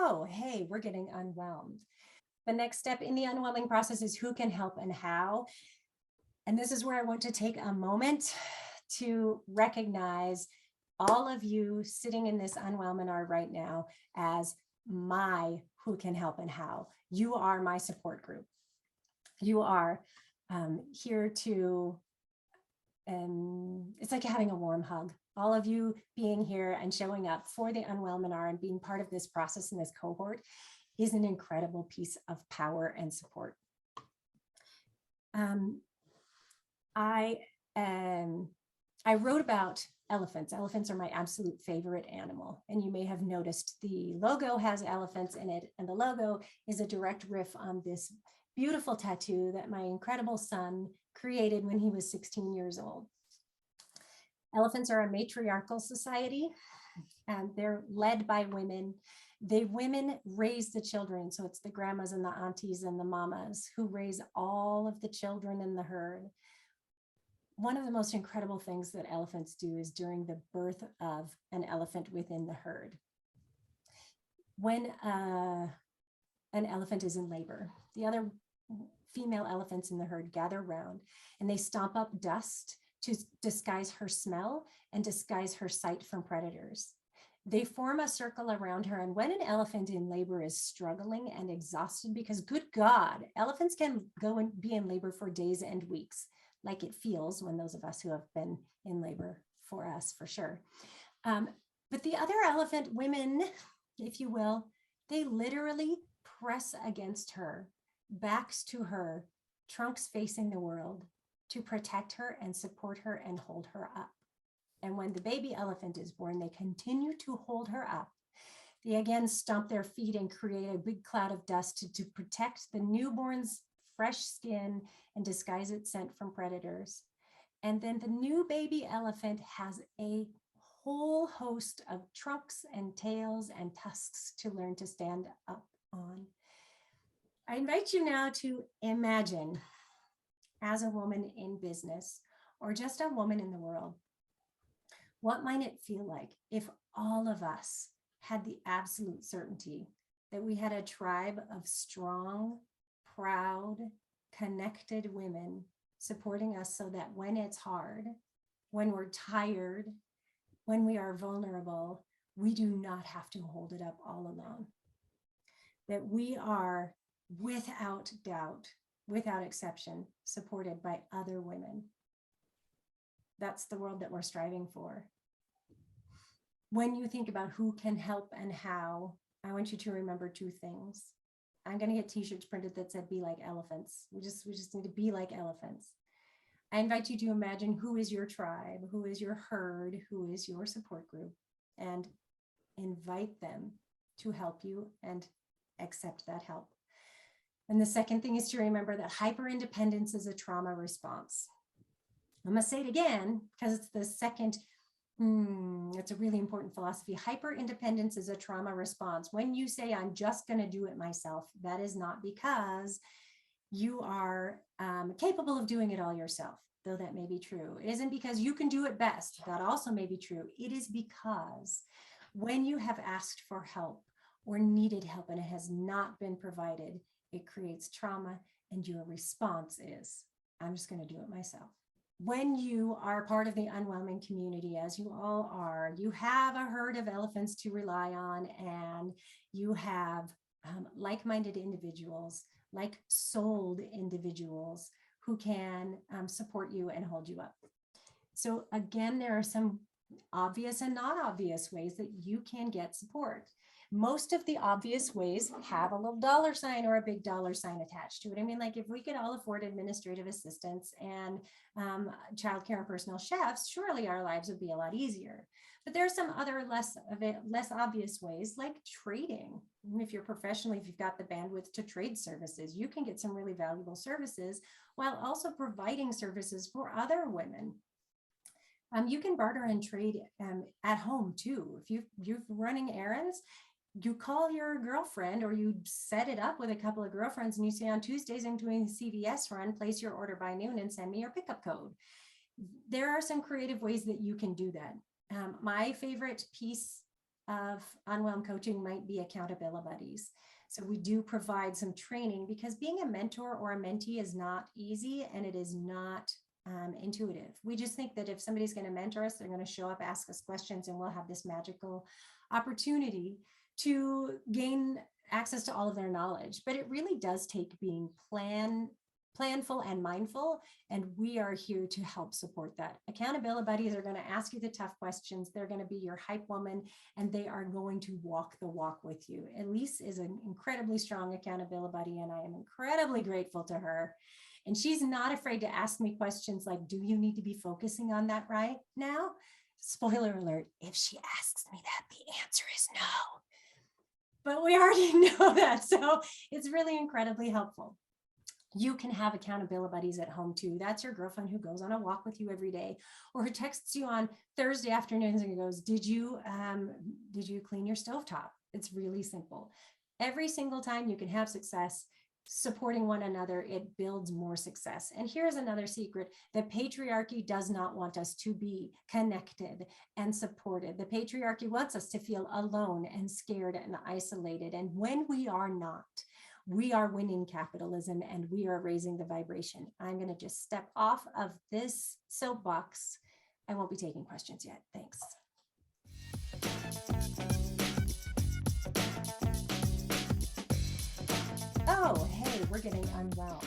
oh, hey, we're getting unwhelmed. The next step in the unwhelming process is who can help and how. And this is where I want to take a moment to recognize all of you sitting in this unwhelminar right now as my who can help and how. You are my support group. You are here to, and it's like having a warm hug. All of you being here and showing up for the Unwhelminar and being part of this process in this cohort is an incredible piece of power and support. I wrote about elephants. Elephants are my absolute favorite animal. And you may have noticed the logo has elephants in it. And the logo is a direct riff on this beautiful tattoo that my incredible son created when he was 16 years old. Elephants are a matriarchal society, and they're led by women. Women raise the children. So it's the grandmas and the aunties and the mamas who raise all of the children in the herd. One of the most incredible things that elephants do is during the birth of an elephant within the herd. When an elephant is in labor, the other female elephants in the herd gather around and they stomp up dust to disguise her smell and disguise her sight from predators. They form a circle around her. And when an elephant in labor is struggling and exhausted, because good God, elephants can go and be in labor for days and weeks, like it feels when those of us who have been in labor for us, for sure. But the other elephant women, if you will, they literally press against her, backs to her, trunks facing the world, to protect her and support her and hold her up. And when the baby elephant is born, they continue to hold her up. They again stomp their feet and create a big cloud of dust to protect the newborn's fresh skin and disguise its scent from predators. And then the new baby elephant has a whole host of trunks and tails and tusks to learn to stand up on. I invite you now to imagine, as a woman in business or just a woman in the world, what might it feel like if all of us had the absolute certainty that we had a tribe of strong, proud, connected women supporting us so that when it's hard, when we're tired, when we are vulnerable, we do not have to hold it up all alone. That we are, without doubt, without exception, supported by other women. That's the world that we're striving for. When you think about who can help and how, I want you to remember two things. I'm going to get t-shirts printed that said, be like elephants. We just need to be like elephants. I invite you to imagine who is your tribe, who is your herd, who is your support group, and invite them to help you and accept that help. And the second thing is to remember that hyperindependence is a trauma response. I'm going to say it again because it's the second, it's a really important philosophy. Hyperindependence is a trauma response. When you say, I'm just going to do it myself, that is not because you are capable of doing it all yourself, though that may be true. It isn't because you can do it best. That also may be true. It is because when you have asked for help or needed help and it has not been provided, it creates trauma, and your response is, I'm just going to do it myself. When you are part of the Unwhelming community, as you all are, you have a herd of elephants to rely on, and you have like-minded individuals, like-souled individuals who can support you and hold you up. So again, there are some obvious and not obvious ways that you can get support. Most of the obvious ways have a little dollar sign or a big dollar sign attached to it. I mean, like if we could all afford administrative assistants and childcare and personal chefs, surely our lives would be a lot easier. But there are some other less obvious ways, like trading. If you're professionally, if you've got the bandwidth to trade services, you can get some really valuable services while also providing services for other women. You can barter and trade at home too. If you're running errands, you call your girlfriend or you set it up with a couple of girlfriends and you say, on Tuesdays I'm doing the CVS run, place your order by noon and send me your pickup code. There are some creative ways that you can do that. My favorite piece of Unwhelm coaching might be accountability buddies. So we do provide some training because being a mentor or a mentee is not easy and it is not intuitive. We just think that if somebody's going to mentor us, they're going to show up, ask us questions, and we'll have this magical opportunity to gain access to all of their knowledge. But it really does take being planful and mindful, and we are here to help support that. Accountability buddies are going to ask you the tough questions. They're going to be your hype woman, and they are going to walk the walk with you. Elise is an incredibly strong accountability buddy, and I am incredibly grateful to her. And she's not afraid to ask me questions like, do you need to be focusing on that right now? Spoiler alert, if she asks me that, the answer is no. But we already know that, so it's really incredibly helpful. You can have accountability buddies at home too. That's your girlfriend who goes on a walk with you every day, or who texts you on Thursday afternoons and goes, did you clean your stovetop? It's really simple. Every single time you can have success supporting one another, it builds more success. And here's another secret: the patriarchy does not want us to be connected and supported. The patriarchy wants us to feel alone and scared and isolated. And when we are not, we are winning capitalism and we are raising the vibration. I'm going to just step off of this soapbox. I won't be taking questions yet. Thanks. Oh, hey, we're getting unwhelmed.